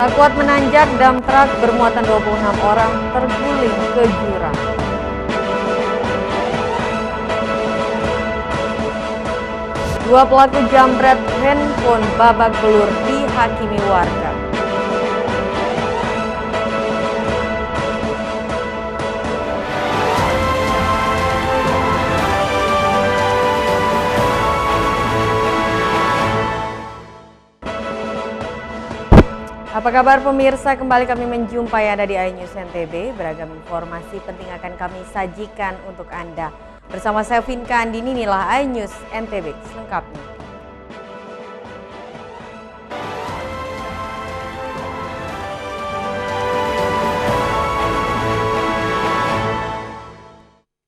Tak kuat menanjak, dam truk bermuatan 26 orang terguling ke jurang. Dua pelaku jambret handphone babak belur dihakimi warga. Apa kabar pemirsa? Kembali kami menjumpai Anda di iNews NTB. Beragam informasi penting akan kami sajikan untuk Anda. Bersama saya Vinka Andini, inilah iNews NTB selengkapnya.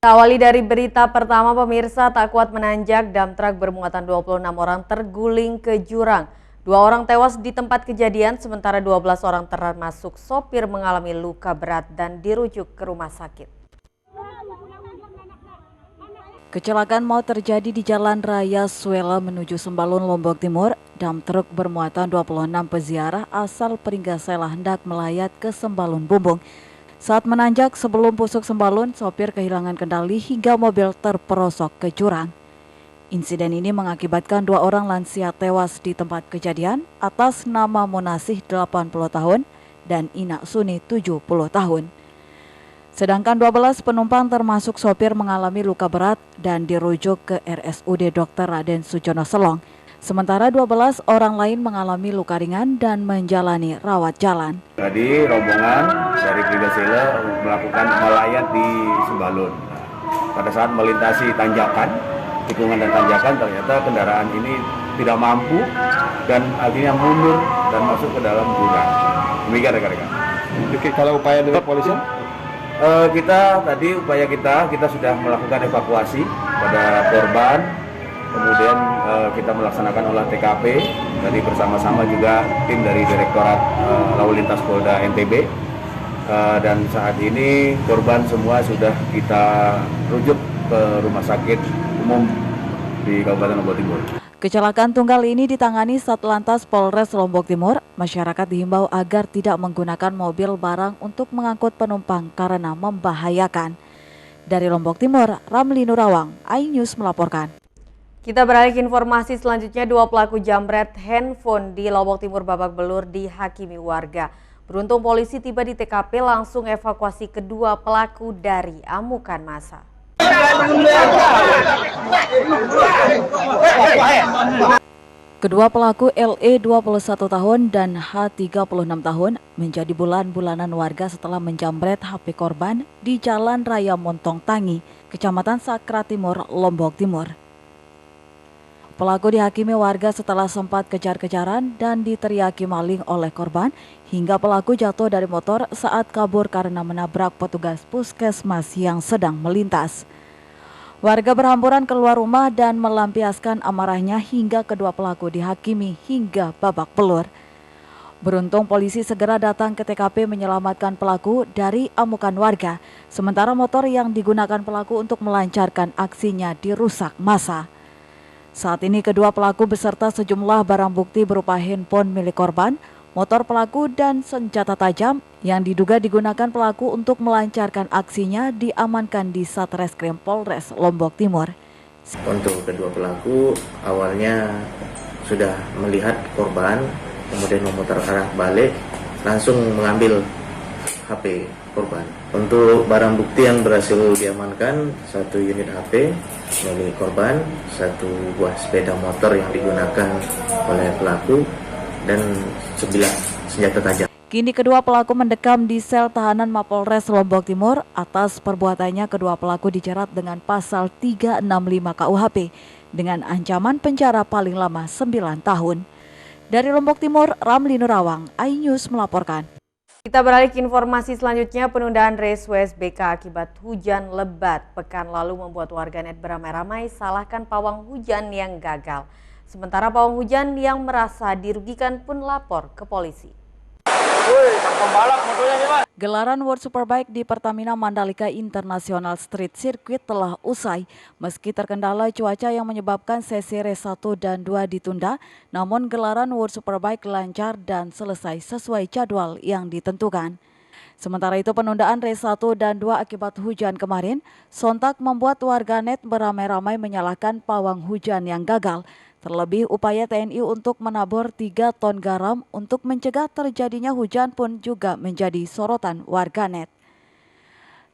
Awali dari berita pertama pemirsa, tak kuat menanjak, dam truk bermuatan 26 orang terguling ke jurang. 2 orang tewas di tempat kejadian, sementara 12 orang termasuk sopir mengalami luka berat dan dirujuk ke rumah sakit. Kecelakaan maut terjadi di Jalan Raya Suela menuju Sembalun, Lombok Timur. Dam truk bermuatan 26 peziarah asal Pringgasela hendak melayat ke Sembalun Bumbung. Saat menanjak sebelum pusuk Sembalun, sopir kehilangan kendali hingga mobil terperosok ke jurang. Insiden ini mengakibatkan 2 orang lansia tewas di tempat kejadian atas nama Monasih 80 tahun dan Ina Suni 70 tahun. Sedangkan 12 penumpang termasuk sopir mengalami luka berat dan dirujuk ke RSUD Dr. Raden Sujono Selong. Sementara 12 orang lain mengalami luka ringan dan menjalani rawat jalan. Tadi rombongan dari Pringgasela melakukan melayat di Sembalun. Pada saat melintasi tanjakan, tikungan dan tanjakan, ternyata kendaraan ini tidak mampu dan akhirnya mundur dan masuk ke dalam jurang. Demikian rekan-rekan. Kalau upaya dari polisi? Kita sudah melakukan evakuasi pada korban, kemudian kita melaksanakan olah TKP tadi bersama-sama juga tim dari Direktorat Lalu Lintas Polda NTB, dan saat ini korban semua sudah kita rujuk ke rumah sakit umum di Kabupaten Lombok Timur. Kecelakaan tunggal ini ditangani Satlantas Polres Lombok Timur. Masyarakat dihimbau agar tidak menggunakan mobil barang untuk mengangkut penumpang karena membahayakan. Dari Lombok Timur, Ramli Nurawang, iNews melaporkan. Kita beralih ke informasi selanjutnya. 2 pelaku jambret handphone di Lombok Timur babak belur dihakimi warga. Beruntung polisi tiba di TKP langsung evakuasi kedua pelaku dari amukan massa. Kedua pelaku LE 21 tahun dan H 36 tahun menjadi bulan-bulanan warga setelah menjambret HP korban di Jalan Raya Montong Tangi, Kecamatan Sakra Timur, Lombok Timur. Pelaku dihakimi warga setelah sempat kejar-kejaran dan diteriaki maling oleh korban hingga pelaku jatuh dari motor saat kabur karena menabrak petugas puskesmas yang sedang melintas. Warga berhamburan keluar rumah dan melampiaskan amarahnya hingga kedua pelaku dihakimi hingga babak belur. Beruntung polisi segera datang ke TKP menyelamatkan pelaku dari amukan warga, sementara motor yang digunakan pelaku untuk melancarkan aksinya dirusak massa. Saat ini kedua pelaku beserta sejumlah barang bukti berupa handphone milik korban, motor pelaku dan senjata tajam yang diduga digunakan pelaku untuk melancarkan aksinya diamankan di Satreskrim Polres Lombok Timur. Untuk kedua pelaku awalnya sudah melihat korban, kemudian memutar arah balik, langsung mengambil HP korban. Untuk barang bukti yang berhasil diamankan, 1 unit HP milik korban, 1 buah sepeda motor yang digunakan oleh pelaku, dan 9 senjata tajam. Kini kedua pelaku mendekam di sel tahanan Mapolres Lombok Timur. Atas perbuatannya kedua pelaku dijerat dengan pasal 365 KUHP dengan ancaman penjara paling lama 9 tahun. Dari Lombok Timur, Ramli Nurawang, iNews melaporkan. Kita beralih ke informasi selanjutnya. Penundaan race WSBK akibat hujan lebat pekan lalu membuat warganet beramai-ramai salahkan pawang hujan yang gagal. Sementara pawang hujan yang merasa dirugikan pun lapor ke polisi. Gelaran World Superbike di Pertamina Mandalika International Street Circuit telah usai. Meski terkendala cuaca yang menyebabkan sesi race 1 dan 2 ditunda, namun gelaran World Superbike lancar dan selesai sesuai jadwal yang ditentukan. Sementara itu penundaan race 1 dan 2 akibat hujan kemarin sontak membuat warganet beramai-ramai menyalahkan pawang hujan yang gagal. Terlebih upaya TNI untuk menabur 3 ton garam untuk mencegah terjadinya hujan pun juga menjadi sorotan warganet.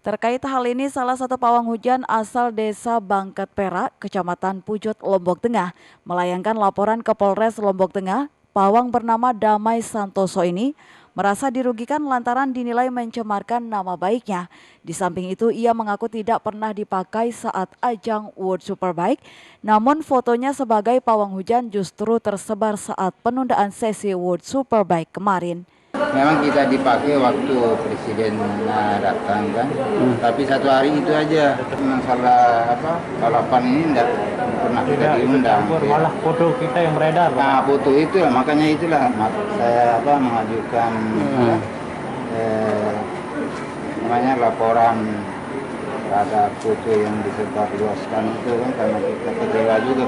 Terkait hal ini, salah satu pawang hujan asal desa Bangket Perak, Kecamatan Pujut, Lombok Tengah, melayangkan laporan ke Polres Lombok Tengah. Pawang bernama Damai Santoso ini merasa dirugikan lantaran dinilai mencemarkan nama baiknya. Di samping itu, ia mengaku tidak pernah dipakai saat ajang World Superbike, namun fotonya sebagai pawang hujan justru tersebar saat penundaan sesi World Superbike kemarin. Memang kita dipakai waktu presiden datang kan, tapi satu hari itu aja. Masalah balapan ini tidak pernah kita diundang. Malah foto kita yang beredar. Nah, foto itu makanya itulah saya mengajukan namanya laporan terhadap foto yang disebarluaskan itu kan, karena kita kecewa juga.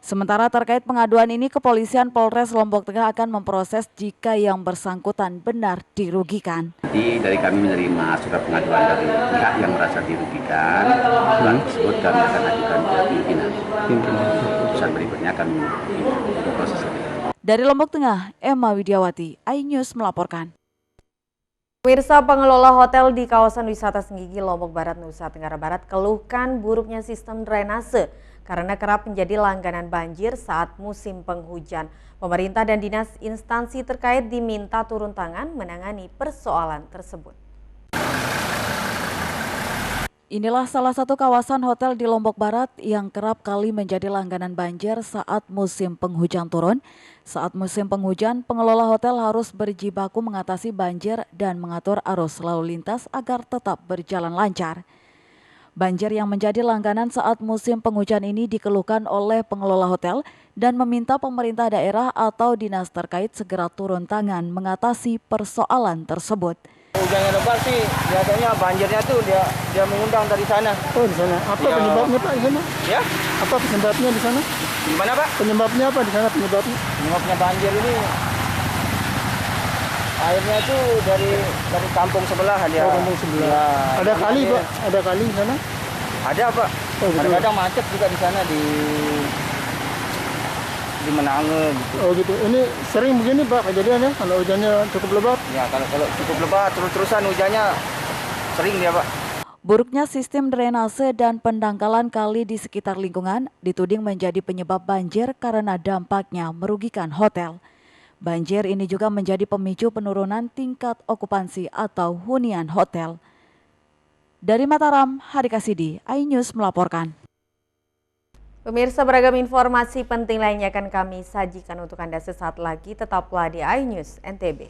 Sementara terkait pengaduan ini, Kepolisian Polres Lombok Tengah akan memproses jika yang bersangkutan benar dirugikan. Jadi dari kami menerima surat pengaduan dari pihak yang merasa dirugikan, dan tersebut kami akan ajukan ke pimpinan. Keputusan berikutnya akan proses lebih. Dari Lombok Tengah, Emma Widiawati, iNews melaporkan. Pemirsa, pengelola hotel di kawasan wisata Senggigi, Lombok Barat, Nusa Tenggara Barat keluhkan buruknya sistem drainase karena kerap menjadi langganan banjir saat musim penghujan. Pemerintah dan dinas instansi terkait diminta turun tangan menangani persoalan tersebut. Inilah salah satu kawasan hotel di Lombok Barat yang kerap kali menjadi langganan banjir saat musim penghujan turun. Saat musim penghujan, pengelola hotel harus berjibaku mengatasi banjir dan mengatur arus lalu lintas agar tetap berjalan lancar. Banjir yang menjadi langganan saat musim penghujan ini dikeluhkan oleh pengelola hotel dan meminta pemerintah daerah atau dinas terkait segera turun tangan mengatasi persoalan tersebut. Hujannya lebat sih, biasanya banjirnya tuh dia mengundang dari sana. Oh, di sana. Apa penyebabnya Pak di sana? Ya? Apa penyebabnya di sana? Gimana Pak? Penyebabnya apa di sana penyebabnya? Penyebabnya banjir ini airnya tuh dari kampung sebelah dia. Oh, kampung sebelah. Ya, Ada kali Pak? Ada kali di sana? Ada Pak. Oh, kadang-kadang macet juga di sana di Menange gitu. Oh gitu. Ini sering begini Pak kejadiannya kalau hujannya cukup lebat? Ya kalau cukup lebat terus-terusan hujannya sering dia Pak. Buruknya sistem drainase dan pendangkalan kali di sekitar lingkungan dituding menjadi penyebab banjir karena dampaknya merugikan hotel. Banjir ini juga menjadi pemicu penurunan tingkat okupansi atau hunian hotel. Dari Mataram, Hari Kasidi, iNews melaporkan. Pemirsa, beragam informasi penting lainnya akan kami sajikan untuk Anda sesaat lagi. Tetaplah di iNews NTB.